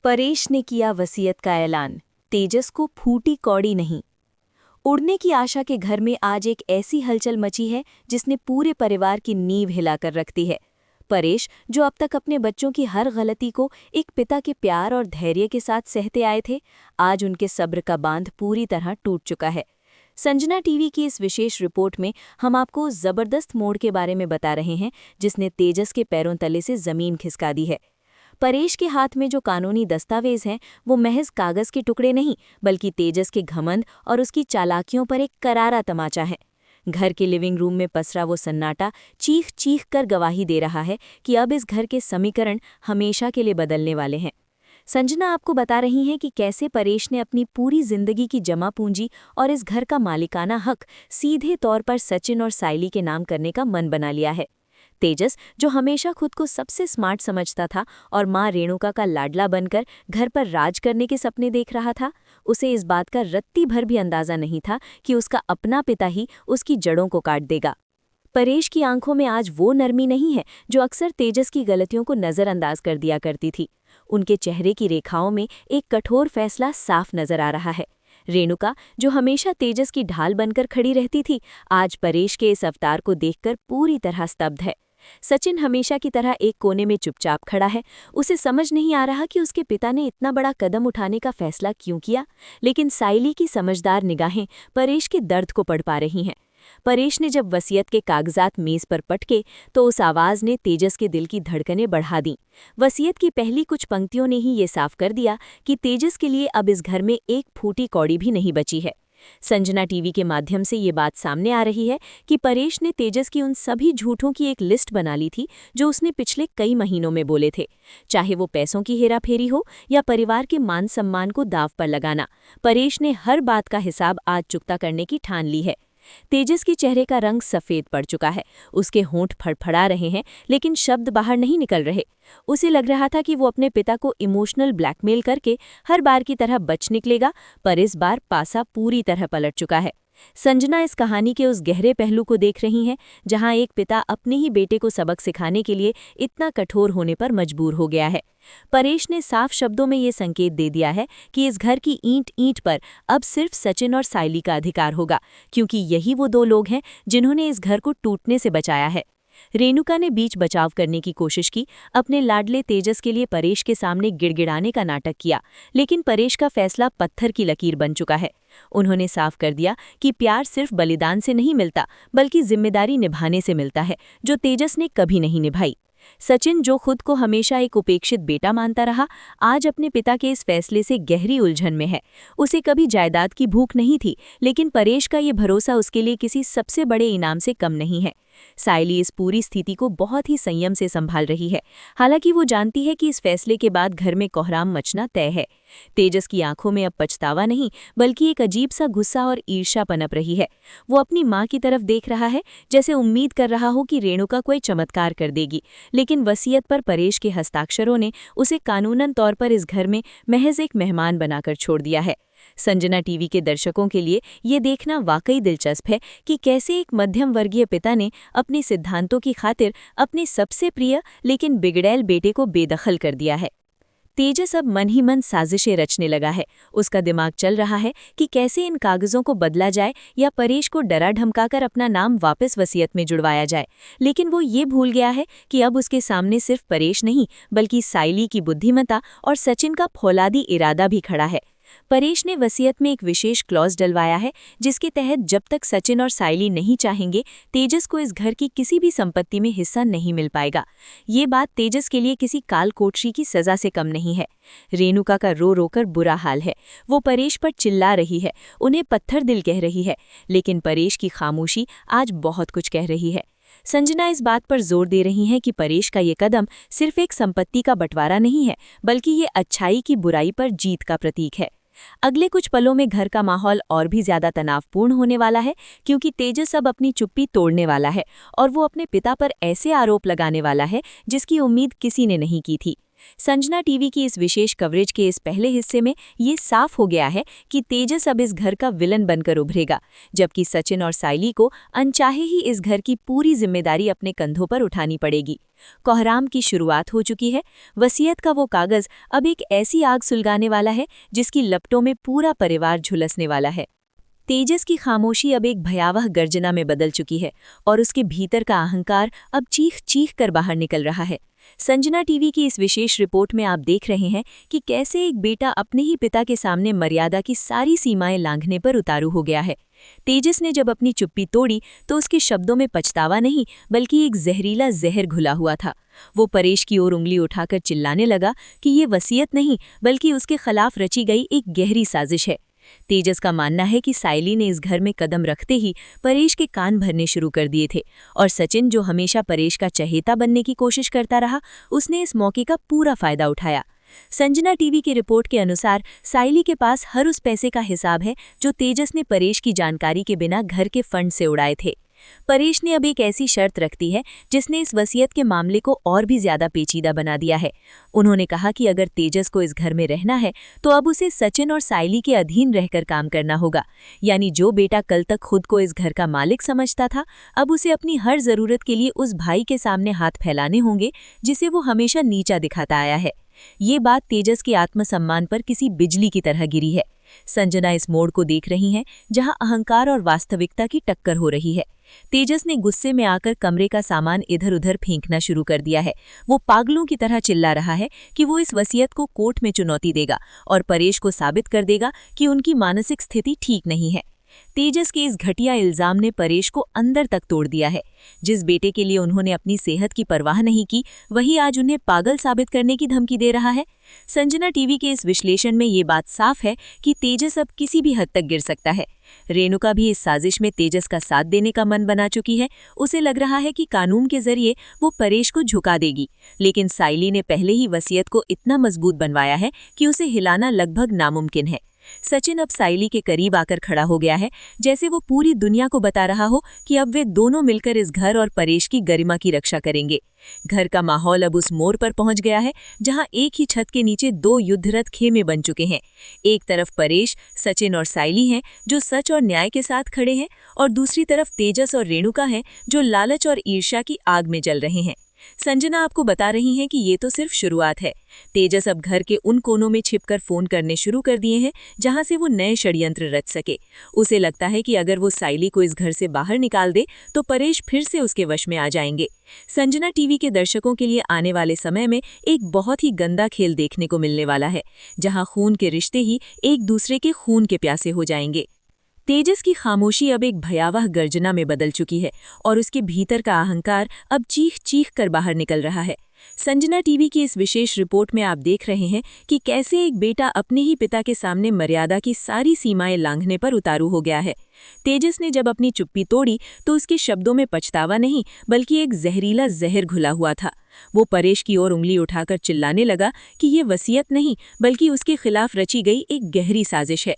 परेश ने किया वसीयत का ऐलान। तेजस को फूटी कौड़ी नहीं। उड़ने की आशा के घर में आज एक ऐसी हलचल मची है जिसने पूरे परिवार की नींव हिलाकर रख दी है। परेश, जो अब तक अपने बच्चों की हर गलती को एक पिता के प्यार और धैर्य के साथ सहते आए थे, आज उनके सब्र का बांध पूरी तरह टूट चुका है। संजना टीवी की इस विशेष रिपोर्ट में हम आपको उस जबरदस्त मोड़ के बारे में बता रहे हैं जिसने तेजस के पैरों तले से जमीन खिसका दी है। परेश के हाथ में जो कानूनी दस्तावेज हैं वो महज कागज के टुकड़े नहीं, बल्कि तेजस के घमंड और उसकी चालाकियों पर एक करारा तमाचा है। घर के लिविंग रूम में पसरा वो सन्नाटा चीख चीख कर गवाही दे रहा है कि अब इस घर के समीकरण हमेशा के लिए बदलने वाले हैं। संजना आपको बता रही हैं कि कैसे परेश ने अपनी पूरी जिंदगी की जमा पूंजी और इस घर का मालिकाना हक सीधे तौर पर सचिन और साइली के नाम करने का मन बना लिया है। तेजस, जो हमेशा खुद को सबसे स्मार्ट समझता था और माँ रेणुका का लाडला बनकर घर पर राज करने के सपने देख रहा था, उसे इस बात का रत्ती भर भी अंदाजा नहीं था कि उसका अपना पिता ही उसकी जड़ों को काट देगा। परेश की आंखों में आज वो नरमी नहीं है जो अक्सर तेजस की गलतियों को नज़रअंदाज कर दिया करती थी। उनके चेहरे की रेखाओं में एक कठोर फैसला साफ नजर आ रहा है। रेणुका, जो हमेशा तेजस की ढाल बनकर खड़ी रहती थी, आज परेश के इस अवतार को देखकर पूरी तरह स्तब्ध है। सचिन हमेशा की तरह एक कोने में चुपचाप खड़ा है। उसे समझ नहीं आ रहा कि उसके पिता ने इतना बड़ा कदम उठाने का फैसला क्यों किया, लेकिन साइली की समझदार निगाहें परेश के दर्द को पढ़ पा रही हैं। परेश ने जब वसीयत के कागजात मेज पर पटके तो उस आवाज ने तेजस के दिल की धड़कनें बढ़ा दीं। वसीयत की पहली कुछ पंक्तियों ने ही ये साफ कर दिया कि तेजस के लिए अब इस घर में एक फूटी कौड़ी भी नहीं बची है। संजना टीवी के माध्यम से ये बात सामने आ रही है कि परेश ने तेजस की उन सभी झूठों की एक लिस्ट बना ली थी जो उसने पिछले कई महीनों में बोले थे। चाहे वो पैसों की हेराफेरी हो या परिवार के मान सम्मान को दांव पर लगाना, परेश ने हर बात का हिसाब आज चुकता करने की ठान ली है। तेजस के चेहरे का रंग सफेद पड़ चुका है। उसके होंठ फड़फड़ा रहे हैं, लेकिन शब्द बाहर नहीं निकल रहे। उसे लग रहा था कि वो अपने पिता को इमोशनल ब्लैकमेल करके हर बार की तरह बच निकलेगा, पर इस बार पासा पूरी तरह पलट चुका है। संजना इस कहानी के उस गहरे पहलू को देख रही हैं जहां एक पिता अपने ही बेटे को सबक सिखाने के लिए इतना कठोर होने पर मजबूर हो गया है। परेश ने साफ शब्दों में ये संकेत दे दिया है कि इस घर की ईंट ईंट पर अब सिर्फ सचिन और साइली का अधिकार होगा, क्योंकि यही वो दो लोग हैं जिन्होंने इस घर को टूटने से बचाया है। रेणुका ने बीच बचाव करने की कोशिश की, अपने लाडले तेजस के लिए परेश के सामने गिड़गिड़ाने का नाटक किया, लेकिन परेश का फैसला पत्थर की लकीर बन चुका है। उन्होंने साफ कर दिया कि प्यार सिर्फ बलिदान से नहीं मिलता, बल्कि जिम्मेदारी निभाने से मिलता है, जो तेजस ने कभी नहीं निभाई। सचिन, जो खुद को हमेशा एक उपेक्षित बेटा मानता रहा, आज अपने पिता के इस फैसले से गहरी उलझन में है। उसे कभी जायदाद की भूख नहीं थी, लेकिन परेश का ये भरोसा उसके लिए किसी सबसे बड़े इनाम से कम नहीं है। साइली इस पूरी स्थिति को बहुत ही संयम से संभाल रही है, हालांकि वो जानती है कि इस फैसले के बाद घर में कोहराम मचना तय है। तेजस की आंखों में अब पछतावा नहीं, बल्कि एक अजीब सा गुस्सा और ईर्ष्या पनप रही है। वो अपनी माँ की तरफ देख रहा है, जैसे उम्मीद कर रहा हो कि रेणुका कोई चमत्कार कर देगी, लेकिन वसीयत पर परेश के हस्ताक्षरों ने उसे कानूनन तौर पर इस घर में महज एक मेहमान बनाकर छोड़ दिया है। संजना टीवी के दर्शकों के लिए ये देखना वाकई दिलचस्प है कि कैसे एक मध्यम वर्गीय पिता ने अपने सिद्धांतों की खातिर अपने सबसे प्रिय लेकिन बिगड़ैल बेटे को बेदखल कर दिया है। तेजस अब मन ही मन साजिशें रचने लगा है। उसका दिमाग चल रहा है कि कैसे इन कागजों को बदला जाए या परेश को डरा धमकाकर अपना नाम वापस वसीयत में जुड़वाया जाए, लेकिन वो ये भूल गया है कि अब उसके सामने सिर्फ परेश नहीं, बल्कि साइली की बुद्धिमत्ता और सचिन का फौलादी इरादा भी खड़ा है। परेश ने वसीयत में एक विशेष क्लॉज डलवाया है जिसके तहत जब तक सचिन और साइली नहीं चाहेंगे, तेजस को इस घर की किसी भी संपत्ति में हिस्सा नहीं मिल पाएगा। ये बात तेजस के लिए किसी काल कोठरी की सजा से कम नहीं है। रेणुका का रो रोकर बुरा हाल है। वो परेश पर चिल्ला रही है, उन्हें पत्थर दिल कह रही है, लेकिन परेश की खामोशी आज बहुत कुछ कह रही है। संजना इस बात पर जोर दे रही हैं कि परेश का ये कदम सिर्फ एक संपत्ति का बंटवारा नहीं है, बल्कि ये अच्छाई की बुराई पर जीत का प्रतीक है। अगले कुछ पलों में घर का माहौल और भी ज्यादा तनावपूर्ण होने वाला है, क्योंकि तेजस अब अपनी चुप्पी तोड़ने वाला है और वो अपने पिता पर ऐसे आरोप लगाने वाला है जिसकी उम्मीद किसी ने नहीं की थी। संजना टीवी की इस विशेष कवरेज के इस पहले हिस्से में ये साफ हो गया है कि तेजस अब इस घर का विलन बनकर उभरेगा, जबकि सचिन और साइली को अनचाहे ही इस घर की पूरी जिम्मेदारी अपने कंधों पर उठानी पड़ेगी। कोहराम की शुरुआत हो चुकी है। वसीयत का वो कागज अब एक ऐसी आग सुलगाने वाला है जिसकी लपटों में पूरा परिवार झुलसने वाला है। तेजस की खामोशी अब एक भयावह गर्जना में बदल चुकी है और उसके भीतर का अहंकार अब चीख चीख कर बाहर निकल रहा है। संजना टीवी की इस विशेष रिपोर्ट में आप देख रहे हैं कि कैसे एक बेटा अपने ही पिता के सामने मर्यादा की सारी सीमाएं लांघने पर उतारू हो गया है। तेजस ने जब अपनी चुप्पी तोड़ी तो उसके शब्दों में पछतावा नहीं बल्कि एक जहरीला जहर घुला हुआ था। वो परेश की ओर उंगली उठाकर चिल्लाने लगा कि ये वसीयत नहीं बल्कि उसके खिलाफ रची गई एक गहरी साजिश है। तेजस का मानना है कि साइली ने इस घर में कदम रखते ही परेश के कान भरने शुरू कर दिए थे और सचिन, जो हमेशा परेश का चहेता बनने की कोशिश करता रहा, उसने इस मौके का पूरा फायदा उठाया। संजना टीवी की रिपोर्ट के अनुसार साइली के पास हर उस पैसे का हिसाब है जो तेजस ने परेश की जानकारी के बिना घर के फंड से उड़ाए थे। परेश ने अब एक ऐसी शर्त रख दी है जिसने इस वसीयत के मामले को और भी ज्यादा पेचीदा बना दिया है। उन्होंने कहा कि अगर तेजस को इस घर में रहना है तो अब उसे सचिन और साइली के अधीन रहकर काम करना होगा। यानी जो बेटा कल तक खुद को इस घर का मालिक समझता था, अब उसे अपनी हर जरूरत के लिए उस भाई के सामने हाथ फैलाने होंगे जिसे वो हमेशा नीचा दिखाता आया है। ये बात तेजस के आत्मसम्मान पर किसी बिजली की तरह गिरी है। संजना इस मोड़ को देख रही हैं जहां अहंकार और वास्तविकता की टक्कर हो रही है। तेजस ने गुस्से में आकर कमरे का सामान इधर-उधर फेंकना शुरू कर दिया है। वो पागलों की तरह चिल्ला रहा है कि वो इस वसीयत को कोर्ट में चुनौती देगा और परेश को साबित कर देगा कि उनकी मानसिक स्थिति ठीक नहीं है। तेजस के इस घटिया इल्जाम ने परेश को अंदर तक तोड़ दिया है। जिस बेटे के लिए उन्होंने अपनी सेहत की परवाह नहीं की, वही आज उन्हें पागल साबित करने की धमकी दे रहा है। संजना टीवी के इस विश्लेषण में ये बात साफ है कि तेजस अब किसी भी हद तक गिर सकता है। रेणुका भी इस साजिश में तेजस का साथ देने का मन बना चुकी है। उसे लग रहा है कि कानून के जरिए वो परेश को झुका देगी, लेकिन साइली ने पहले ही वसीयत को इतना मजबूत बनवाया है कि उसे हिलाना लगभग नामुमकिन है। सचिन अब साइली के करीब आकर खड़ा हो गया है, जैसे वो पूरी दुनिया को बता रहा हो कि अब वे दोनों मिलकर इस घर और परेश की गरिमा की रक्षा करेंगे। घर का माहौल अब उस मोड़ पर पहुंच गया है जहां एक ही छत के नीचे दो युद्धरत खेमे बन चुके हैं। एक तरफ परेश, सचिन और साइली हैं जो सच और न्याय के साथ खड़े हैं, और दूसरी तरफ तेजस और रेणुका हैं जो लालच और ईर्ष्या की आग में जल रहे हैं। संजना आपको बता रही हैं कि ये तो सिर्फ शुरुआत है। तेजस अब घर के उन कोनों में छिपकर फोन करने शुरू कर दिए हैं जहां से वो नए षड्यंत्र रच सके। उसे लगता है कि अगर वो साइली को इस घर से बाहर निकाल दे तो परेश फिर से उसके वश में आ जाएंगे। संजना टीवी के दर्शकों के लिए आने वाले समय में एक बहुत ही गंदा खेल देखने को मिलने वाला है, जहां खून के रिश्ते ही एक दूसरे के खून के प्यासे हो जाएंगे। तेजस की खामोशी अब एक भयावह गर्जना में बदल चुकी है और उसके भीतर का अहंकार अब चीख चीख कर बाहर निकल रहा है। संजना टीवी की इस विशेष रिपोर्ट में आप देख रहे हैं कि कैसे एक बेटा अपने ही पिता के सामने मर्यादा की सारी सीमाएं लांघने पर उतारू हो गया है। तेजस ने जब अपनी चुप्पी तोड़ी तो उसके शब्दों में पछतावा नहीं बल्कि एक जहरीला जहर घुला हुआ था। वो परेश की ओर उंगली उठाकर चिल्लाने लगा कि ये वसीयत नहीं बल्कि उसके खिलाफ रची गई एक गहरी साजिश है।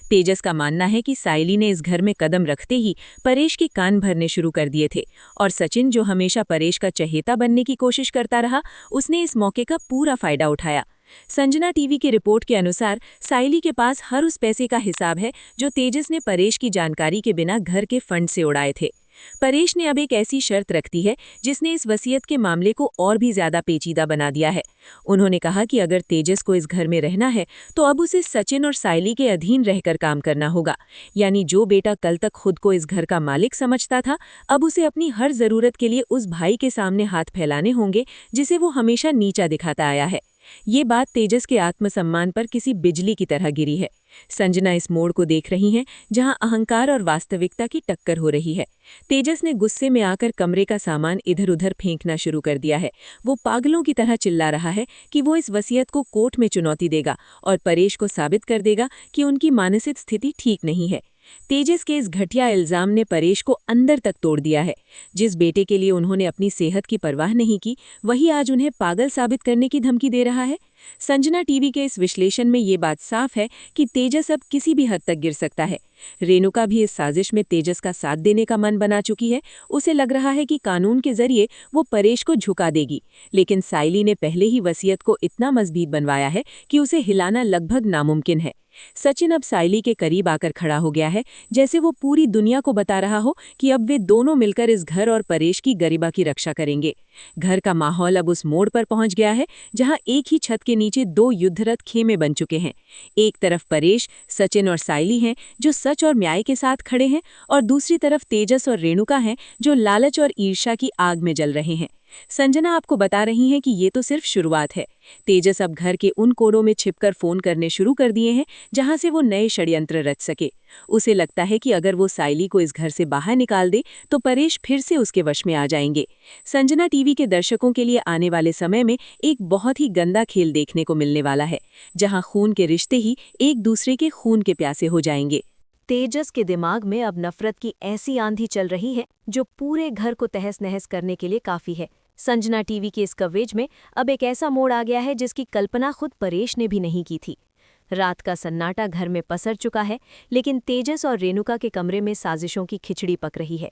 तेजस का मानना है कि साइली ने इस घर में कदम रखते ही परेश के कान भरने शुरू कर दिए थे, और सचिन, जो हमेशा परेश का चहेता बनने की कोशिश करता रहा, उसने इस मौके का पूरा फायदा उठाया। संजना टीवी की रिपोर्ट के अनुसार साइली के पास हर उस पैसे का हिसाब है जो तेजस ने परेश की जानकारी के बिना घर के फंड से उड़ाए थे। परेश ने अब एक ऐसी शर्त रख दी है जिसने इस वसीयत के मामले को और भी ज्यादा पेचीदा बना दिया है। उन्होंने कहा कि अगर तेजस को इस घर में रहना है तो अब उसे सचिन और साइली के अधीन रहकर काम करना होगा। यानी जो बेटा कल तक खुद को इस घर का मालिक समझता था, अब उसे अपनी हर जरूरत के लिए उस भाई के सामने हाथ फैलाने होंगे जिसे वो हमेशा नीचा दिखाता आया है। ये बात तेजस के आत्मसम्मान पर किसी बिजली की तरह गिरी है। संजना इस मोड़ को देख रही हैं जहां अहंकार और वास्तविकता की टक्कर हो रही है। तेजस ने गुस्से में आकर कमरे का सामान इधर-उधर फेंकना शुरू कर दिया है। वो पागलों की तरह चिल्ला रहा है कि वो इस वसीयत को कोर्ट में चुनौती देगा और परेश को साबित कर देगा कि उनकी मानसिक स्थिति ठीक नहीं है। तेजस के इस घटिया इल्जाम ने परेश को अंदर तक तोड़ दिया है। जिस बेटे के लिए उन्होंने अपनी सेहत की परवाह नहीं की, वही आज उन्हें पागल साबित करने की धमकी दे रहा है। संजना टीवी के इस विश्लेषण में ये बात साफ है कि तेजस अब किसी भी हद तक गिर सकता है। रेणुका भी इस साजिश में तेजस का साथ देने का मन बना चुकी है। उसे लग रहा है कि कानून के जरिए वो परेश को झुका देगी, लेकिन साइली ने पहले ही वसीयत को इतना मजबूत बनवाया है कि उसे हिलाना लगभग नामुमकिन है। सचिन अब साइली के करीब आकर खड़ा हो गया है, जैसे वो पूरी दुनिया को बता रहा हो कि अब वे दोनों मिलकर इस घर और परेश की गरिमा की रक्षा करेंगे। घर का माहौल अब उस मोड़ पर पहुंच गया है जहां एक ही छत के नीचे दो युद्धरत खेमे बन चुके हैं। एक तरफ परेश, सचिन और साइली हैं जो सच और न्याय के साथ खड़े हैं, और दूसरी तरफ तेजस और रेणुका हैं जो लालच और ईर्ष्या की आग में जल रहे हैं। संजना आपको बता रही हैं कि ये तो सिर्फ शुरुआत है। तेजस अब घर के उन कोनों में छिपकर फोन करने शुरू कर दिए हैं जहां से वो नए षड्यंत्र रच सके। उसे लगता है कि अगर वो साइली को इस घर से बाहर निकाल दे तो परेश फिर से उसके वश में आ जाएंगे। संजना टीवी के दर्शकों के लिए आने वाले समय में एक बहुत ही गंदा खेल देखने को मिलने वाला है, जहां खून के रिश्ते ही एक दूसरे के खून के प्यासे हो जाएंगे। तेजस के दिमाग में अब नफरत की ऐसी आंधी चल रही है जो पूरे घर को तहस नहस करने के लिए काफी है। संजना टीवी के इस कवरेज में अब एक ऐसा मोड़ आ गया है जिसकी कल्पना खुद परेश ने भी नहीं की थी। रात का सन्नाटा घर में पसर चुका है, लेकिन तेजस और रेणुका के कमरे में साजिशों की खिचड़ी पक रही है।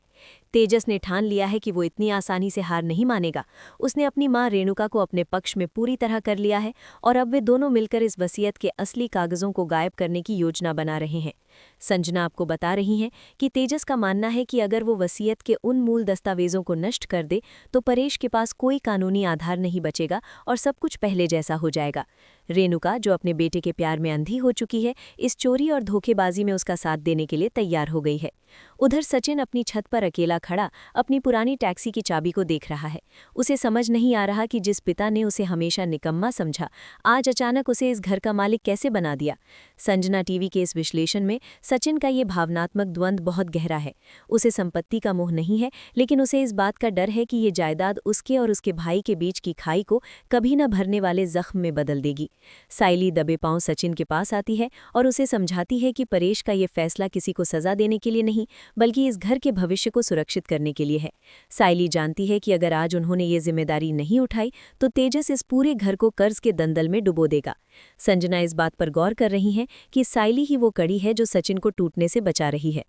तेजस ने ठान लिया है कि वो इतनी आसानी से हार नहीं मानेगा। उसने अपनी मां रेणुका को अपने पक्ष में पूरी तरह कर लिया है और अब वे दोनों मिलकर इस वसीयत के असली कागजों को गायब करने की योजना बना रहे हैं। संजना आपको बता रही हैं कि तेजस का मानना है कि अगर वो वसीयत के उन मूल दस्तावेजों को नष्ट कर दे तो परेश के पास कोई कानूनी आधार नहीं बचेगा और सब कुछ पहले जैसा हो जाएगा। रेणुका, जो अपने बेटे के प्यार में अंधी हो चुकी है, इस चोरी और धोखेबाजी में उसका साथ देने के लिए तैयार हो गई है। उधर सचिन अपनी छत पर अकेला खड़ा अपनी पुरानी टैक्सी की चाबी को देख रहा है। उसे समझ नहीं आ रहा कि जिस पिता ने उसे हमेशा निकम्मा समझा, आज अचानक उसे इस घर का मालिक कैसे बना दिया। संजना टीवी के इस विश्लेषण में सचिन का ये भावनात्मक द्वंद्व बहुत गहरा है। उसे संपत्ति का मोह नहीं है, लेकिन उसे इस बात का डर है कि ये जायदाद उसके और उसके भाई के बीच की खाई को कभी न भरने वाले जख्म में बदल देगी। साइली दबे पांव सचिन के पास आती है और उसे समझाती है कि परेश का ये फैसला किसी को सजा देने के लिए नहीं, बल्कि इस घर के भविष्य को सुरक्षित करने के लिए है। साइली जानती है कि अगर आज उन्होंने ये जिम्मेदारी नहीं उठाई तो तेजस इस पूरे घर को कर्ज के दलदल में डुबो देगा। संजना इस बात पर गौर कर रही हैं कि साइली ही वो कड़ी है जो सचिन को टूटने से बचा रही है।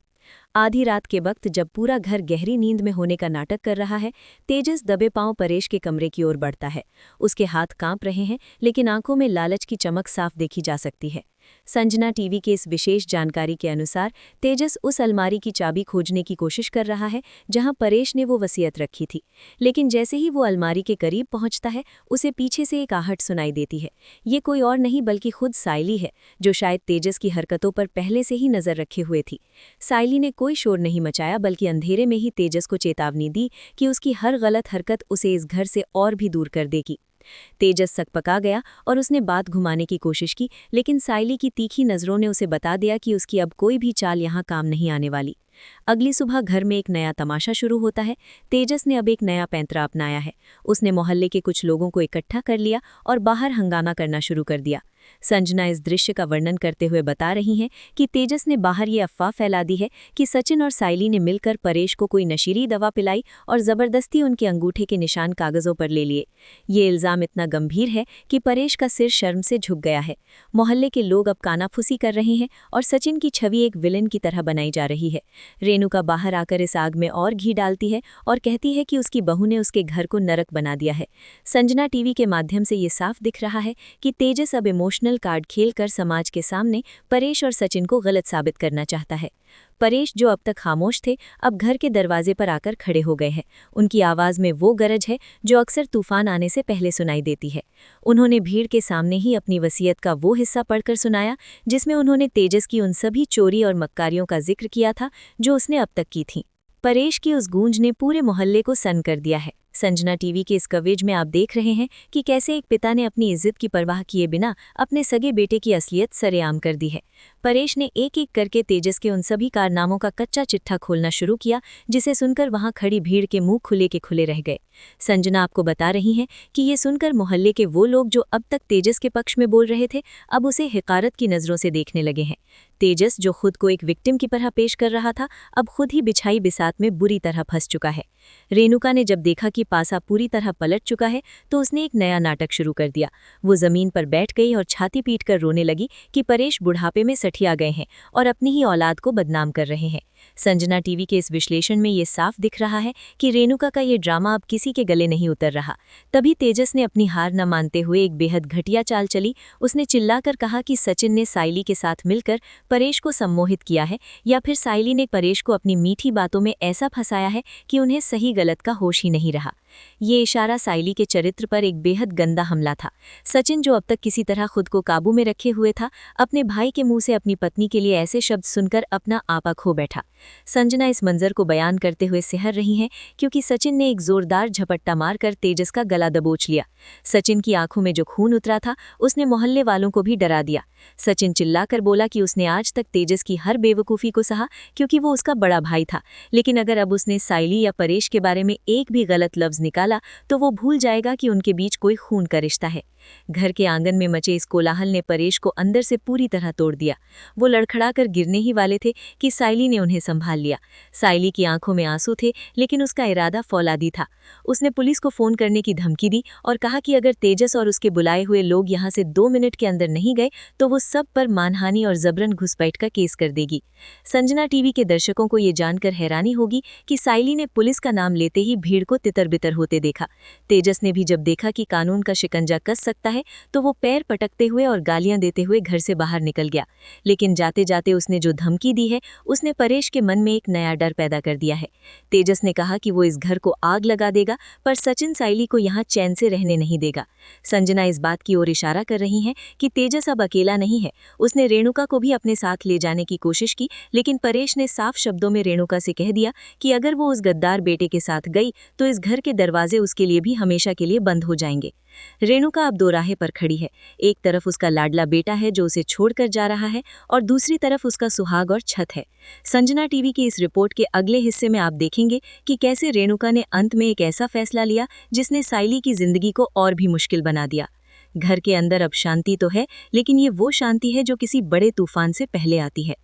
आधी रात के वक्त जब पूरा घर गहरी नींद में होने का नाटक कर रहा है, तेजस दबे पांव परेश के कमरे की ओर बढ़ता है। उसके हाथ कांप रहे हैं, लेकिन आंखों में लालच की चमक साफ देखी जा सकती है। संजना टीवी के इस विशेष जानकारी के अनुसार तेजस उस अलमारी की चाबी खोजने की कोशिश कर रहा है जहां परेश ने वो वसीयत रखी थी, लेकिन जैसे ही वो अलमारी के करीब पहुंचता है उसे पीछे से एक आहट सुनाई देती है। ये कोई और नहीं बल्कि खुद साइली है, जो शायद तेजस की हरकतों पर पहले से ही नजर रखे हुए थी। साइली ने कोई शोर नहीं मचाया, बल्कि अंधेरे में ही तेजस को चेतावनी दी कि उसकी हर गलत हरकत उसे इस घर से और भी दूर कर देगी। तेजस सकपका गया और उसने बात घुमाने की कोशिश की, लेकिन साइली की तीखी नज़रों ने उसे बता दिया कि उसकी अब कोई भी चाल यहाँ काम नहीं आने वाली। अगली सुबह घर में एक नया तमाशा शुरू होता है। तेजस ने अब एक नया पैंतरा अपनाया है। उसने मोहल्ले के कुछ लोगों को इकट्ठा कर लिया और बाहर हंगामा करना शुरू कर दिया। संजना इस दृश्य का वर्णन करते हुए बता रही हैं कि तेजस ने बाहर ये अफवाह फैला दी है कि सचिन और साइली ने मिलकर परेश को कोई नशीली दवा पिलाई और जबरदस्ती उनके अंगूठे के निशान कागजों पर ले लिए। ये इल्जाम इतना गंभीर है कि परेश का सिर शर्म से झुक गया है। मोहल्ले के लोग अब कानाफूसी कर रहे हैं और सचिन की छवि एक विलेन की तरह बनाई जा रही है। रेणुका बाहर आकर इस आग में और घी डालती है और कहती है कि उसकी बहू ने उसके घर को नरक बना दिया है। संजना टीवी के माध्यम से ये साफ दिख रहा है कि तेजस अब इमोशनल कार्ड खेलकर समाज के सामने परेश और सचिन को गलत साबित करना चाहता है। परेश, जो अब तक खामोश थे, अब घर के दरवाजे पर आकर खड़े हो गए हैं। उनकी आवाज़ में वो गरज है जो अक्सर तूफान आने से पहले सुनाई देती है। उन्होंने भीड़ के सामने ही अपनी वसीयत का वो हिस्सा पढ़कर सुनाया जिसमें उन्होंने तेजस की उन सभी चोरी और मक्कारियों का जिक्र किया था जो उसने अब तक की थीं। परेश की उस गूंज ने पूरे मोहल्ले को सन्न कर दिया है। संजना टीवी के इस कवरेज में आप देख रहे हैं कि कैसे एक पिता ने अपनी इज्जत की परवाह किए बिना अपने सगे बेटे की असलियत सरेआम कर दी है। परेश ने एक एक करके तेजस के उन सभी कारनामों का कच्चा चिट्ठा खोलना शुरू किया, जिसे सुनकर वहां खड़ी भीड़ के मुंह खुले के खुले रह गए। संजना आपको बता रही हैं कि ये सुनकर मोहल्ले के वो लोग जो अब तक तेजस के पक्ष में बोल रहे थे, अब उसे हिकारत की नज़रों से देखने लगे हैं। तेजस, जो खुद को एक विक्टिम की तरह पेश कर रहा था, अब खुद ही बिछाई बिसात में बुरी तरह फंस चुका है। रेणुका ने जब देखा कि पासा पूरी तरह पलट चुका है तो उसने एक नया नाटक शुरू कर दिया। वो जमीन पर बैठ गई और छाती पीटकर रोने लगी कि परेश बुढ़ापे में सठिया गए हैं और अपनी ही औलाद को बदनाम कर रहे हैं। संजना टीवी के इस विश्लेषण में ये साफ दिख रहा है कि रेणुका का ये ड्रामा अब किसी के गले नहीं उतर रहा। तभी तेजस ने अपनी हार न मानते हुए एक बेहद घटिया चाल चली। उसने चिल्लाकर कहा कि सचिन ने साइली के साथ मिलकर परेश को सम्मोहित किया है या फिर साइली ने परेश को अपनी मीठी बातों में ऐसा फंसाया है कि उन्हें सही गलत का होश ही नहीं रहा। ये इशारा साइली के चरित्र पर एक बेहद गंदा हमला था। सचिन, जो अब तक किसी तरह खुद को काबू में रखे हुए था, अपने भाई के मुंह से अपनी पत्नी के लिए ऐसे शब्द सुनकर अपना आपा खो बैठा। संजना इस मंजर को बयान करते हुए सिहर रही हैं क्योंकि सचिन ने एक जोरदार झपट्टा मारकर तेजस का गला दबोच लिया। सचिन की आंखों में जो खून उतरा था उसने मोहल्ले वालों को भी डरा दिया। सचिन चिल्लाकर बोला कि उसने आज तक तेजस की हर बेवकूफ़ी को सहा क्योंकि वो उसका बड़ा भाई था, लेकिन अगर अब उसने साइली या परेश के बारे में एक भी गलत लफ्ज़ निकाला तो वो भूल जाएगा कि उनके बीच कोई खून का रिश्ता है। घर के आंगन में मचे इस कोलाहल ने परेश को अंदर से पूरी तरह तोड़ दिया। वो लड़खड़ाकर गिरने ही वाले थे कि साइली ने उन्हें संभाल लिया। साइली की आंखों में आंसू थे, लेकिन उसका इरादा फौलादी था। उसने पुलिस को फ़ोन करने की धमकी दी और कहा कि अगर तेजस और उसके बुलाए हुए लोग यहाँ से 2 मिनट के अंदर नहीं गए तो वो सब पर मानहानि और जबरन घुसपैठ का केस कर देगी। संजना टीवी के दर्शकों को ये जानकर हैरानी होगी कि साइली ने पुलिस का नाम लेते ही भीड़ को तितर-बितर होते देखा। तेजस ने भी जब देखा कि कानून का शिकंजा कस सकता है तो वो पैर पटकते हुए और गालियां देते हुए घर से बाहर निकल गया। लेकिन जाते जाते उसने जो धमकी दी है उसने परेश के मन में एक नया डर पैदा कर दिया है। तेजस ने कहा कि वो इस घर को आग लगा देगा, पर सचिन साइली को यहाँ चैन से रहने नहीं देगा। संजना इस बात की ओर इशारा कर रही हैं कि तेजस अब अकेला नहीं है। उसने रेणुका को भी अपने साथ ले जाने की कोशिश की, लेकिन परेश ने साफ शब्दों में रेणुका से कह दिया कि अगर वो उस गद्दार बेटे के साथ गई तो इस घर के दरवाजे उसके लिए भी हमेशा के लिए बंद हो जाएंगे। रेणुका अब दोराहे पर खड़ी है। एक तरफ उसका लाडला बेटा है जो उसे छोड़कर जा रहा है और दूसरी तरफ उसका सुहाग और छत है। संजना टीवी की इस रिपोर्ट के अगले हिस्से में आप देखेंगे कि कैसे रेणुका ने अंत में एक ऐसा फैसला लिया जिसने साइली की जिंदगी को और भी मुश्किल बना दिया। घर के अंदर अब शांति तो है, लेकिन ये वो शांति है जो किसी बड़े तूफान से पहले आती है।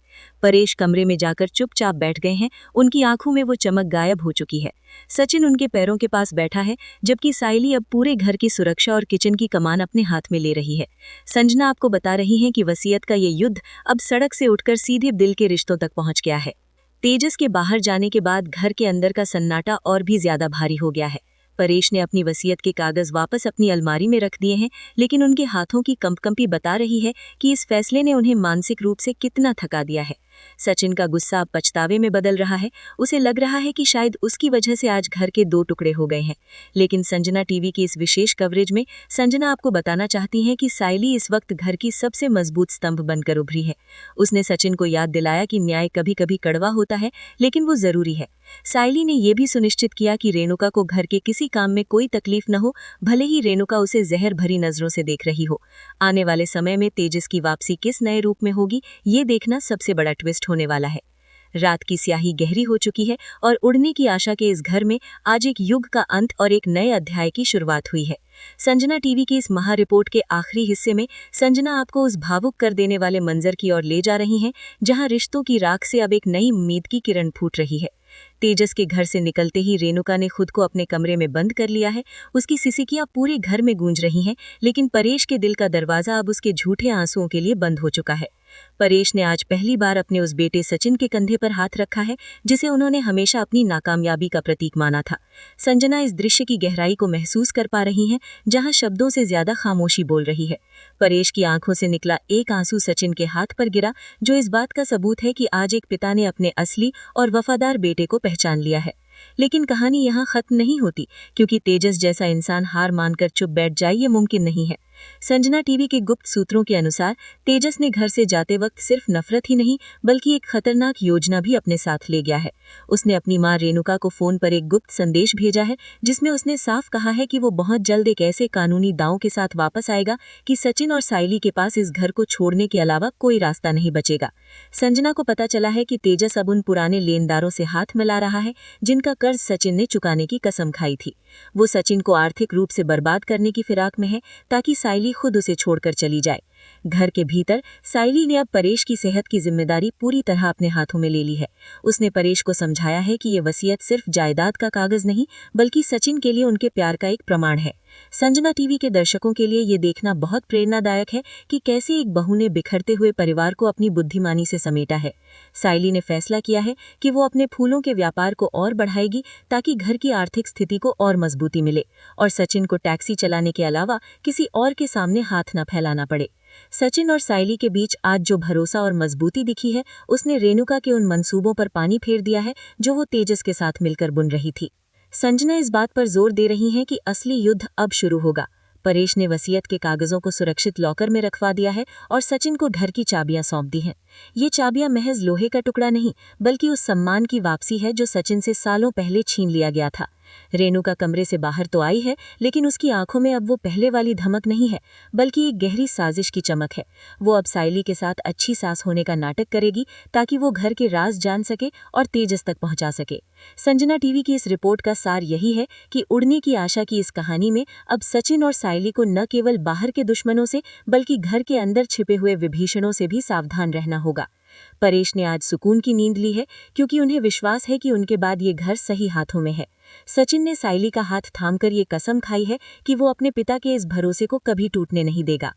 परेश कमरे में जाकर चुपचाप बैठ गए हैं। उनकी आंखों में वो चमक गायब हो चुकी है। सचिन उनके पैरों के पास बैठा है, जबकि साइली अब पूरे घर की सुरक्षा और किचन की कमान अपने हाथ में ले रही है। संजना आपको बता रही हैं कि वसीयत का ये युद्ध अब सड़क से उठकर सीधे दिल के रिश्तों तक पहुंच गया है। तेजस के बाहर जाने के बाद घर के अंदर का सन्नाटा और भी ज्यादा भारी हो गया है। परेश ने अपनी वसीयत के कागज वापस अपनी अलमारी में रख दिए हैं, लेकिन उनके हाथों की कंपकंपी बता रही है कि इस फैसले ने उन्हें मानसिक रूप से कितना थका दिया है। सचिन का गुस्सा अब पछतावे में बदल रहा है। उसे लग रहा है कि शायद उसकी वजह से आज घर के 2 टुकड़े हो गए हैं। लेकिन संजना टीवी की इस विशेष कवरेज में संजना आपको बताना चाहती हैं कि साइली इस वक्त घर की सबसे मजबूत स्तंभ बनकर उभरी है। उसने सचिन को याद दिलाया कि न्याय कभी कभी कड़वा होता है, लेकिन वो जरूरी है। साइली ने यह भी सुनिश्चित किया कि रेणुका को घर के किसी काम में कोई तकलीफ न हो, भले ही रेणुका उसे जहर भरी नजरों से देख रही हो। आने वाले समय में तेजस की वापसी किस नए रूप में होगी, ये देखना सबसे बड़ा ट्विस्ट होने वाला है। रात की स्याही गहरी हो चुकी है और उड़ने की आशा के इस घर में आज एक युग का अंत और एक नए अध्याय की शुरुआत हुई है। संजना टीवी की इस महा रिपोर्ट के आखिरी हिस्से में संजना आपको उस भावुक कर देने वाले मंजर की ओर ले जा रही हैं, जहां रिश्तों की राख से अब एक नई उम्मीद की किरण फूट रही है। तेजस के घर से निकलते ही रेणुका ने खुद को अपने कमरे में बंद कर लिया है। उसकी सिसकियां पूरे घर में गूंज रही हैं, लेकिन परेश के दिल का दरवाजा अब उसके झूठे आंसुओं के लिए बंद हो चुका है। परेश ने आज पहली बार अपने उस बेटे सचिन के कंधे पर हाथ रखा है, जिसे उन्होंने हमेशा अपनी नाकामयाबी का प्रतीक माना था। संजना इस दृश्य की गहराई को महसूस कर पा रही हैं, जहां शब्दों से ज्यादा खामोशी बोल रही है। परेश की आंखों से निकला एक आंसू सचिन के हाथ पर गिरा, जो इस बात का सबूत है कि आज एक पिता ने अपने असली और वफादार बेटे को पहचान लिया है। लेकिन कहानी यहाँ खत्म नहीं होती, क्योंकि तेजस जैसा इंसान हार मानकर चुप बैठ जाए ये मुमकिन नहीं है। संजना टीवी के गुप्त सूत्रों के अनुसार तेजस ने घर से जाते वक्त सिर्फ नफरत ही नहीं, बल्कि एक खतरनाक योजना भी अपने साथ ले गया है। उसने अपनी मां रेणुका को फोन पर एक गुप्त संदेश भेजा है, जिसमें उसने साफ कहा है कि वो बहुत जल्द एक ऐसे कानूनी दांव के साथ वापस आएगा कि सचिन और साइली के पास इस घर को छोड़ने के अलावा कोई रास्ता नहीं बचेगा। संजना को पता चला है कि तेजस अब उन पुराने लेनदारों से हाथ मिला रहा है, जिनका कर्ज सचिन ने चुकाने की कसम खाई थी। वो सचिन को आर्थिक रूप से बर्बाद करने की फिराक में है, ताकि साइली खुद उसे छोड़कर चली जाए। घर के भीतर साइली ने अब परेश की सेहत की जिम्मेदारी पूरी तरह अपने हाथों में ले ली है। उसने परेश को समझाया है कि ये वसीयत सिर्फ जायदाद का कागज नहीं बल्कि सचिन के लिए उनके प्यार का एक प्रमाण है। संजना टीवी के दर्शकों के लिए ये देखना बहुत प्रेरणादायक है कि कैसे एक बहू ने बिखरते हुए परिवार को अपनी बुद्धिमानी से समेटा है। साइली ने फैसला किया है कि वो अपने फूलों के व्यापार को और बढ़ाएगी ताकि घर की आर्थिक स्थिति को और मजबूती मिले और सचिन को टैक्सी चलाने के अलावा किसी और के सामने हाथ न फैलाना पड़े। सचिन और साइली के बीच आज जो भरोसा और मजबूती दिखी है उसने रेणुका के उन मंसूबों पर पानी फेर दिया है जो वो तेजस के साथ मिलकर बुन रही थी। संजना इस बात पर जोर दे रही हैं कि असली युद्ध अब शुरू होगा। परेश ने वसीयत के कागजों को सुरक्षित लॉकर में रखवा दिया है और सचिन को घर की चाबियां सौंप दी हैं। ये चाबियां महज लोहे का टुकड़ा नहीं बल्कि उस सम्मान की वापसी है जो सचिन से सालों पहले छीन लिया गया था। रेणुका कमरे से बाहर तो आई है लेकिन उसकी आंखों में अब वो पहले वाली धमक नहीं है बल्कि एक गहरी साजिश की चमक है। वो अब साइली के साथ अच्छी सास होने का नाटक करेगी ताकि वो घर के राज जान सके और तेजस तक पहुंचा सके। संजना टीवी की इस रिपोर्ट का सार यही है कि उड़ने की आशा की इस कहानी में अब सचिन और साइली को न केवल बाहर के दुश्मनों से बल्कि घर के अंदर छिपे हुए विभीषणों से भी सावधान रहना होगा। परेश ने आज सुकून की नींद ली है क्योंकि उन्हें विश्वास है कि उनके बाद ये घर सही हाथों में है। सचिन ने साइली का हाथ थामकर ये कसम खाई है कि वो अपने पिता के इस भरोसे को कभी टूटने नहीं देगा।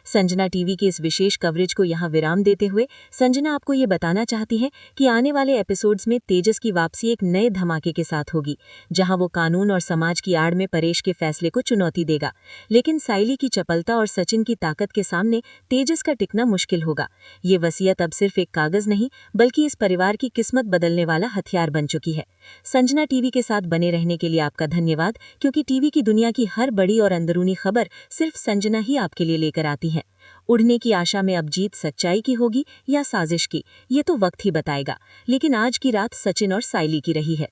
संजना टीवी की इस विशेष कवरेज को यहाँ विराम देते हुए संजना आपको ये बताना चाहती है कि आने वाले एपिसोड्स में तेजस की वापसी एक नए धमाके के साथ होगी, जहां वो कानून और समाज की आड़ में परेश के फैसले को चुनौती देगा। लेकिन साइली की चपलता और सचिन की ताकत के सामने तेजस का टिकना मुश्किल होगा। ये वसीयत अब सिर्फ एक कागज नहीं बल्कि इस परिवार की किस्मत बदलने वाला हथियार बन चुकी है। संजना टीवी के साथ बने रहने के लिए आपका धन्यवाद, क्योंकि टीवी की दुनिया की हर बड़ी और अंदरूनी खबर सिर्फ संजना ही आपके लिए लेकर आती है। उड़ने की आशा में अब जीत सच्चाई की होगी या साजिश की, ये तो वक्त ही बताएगा। लेकिन आज की रात सचिन और साइली की रही है।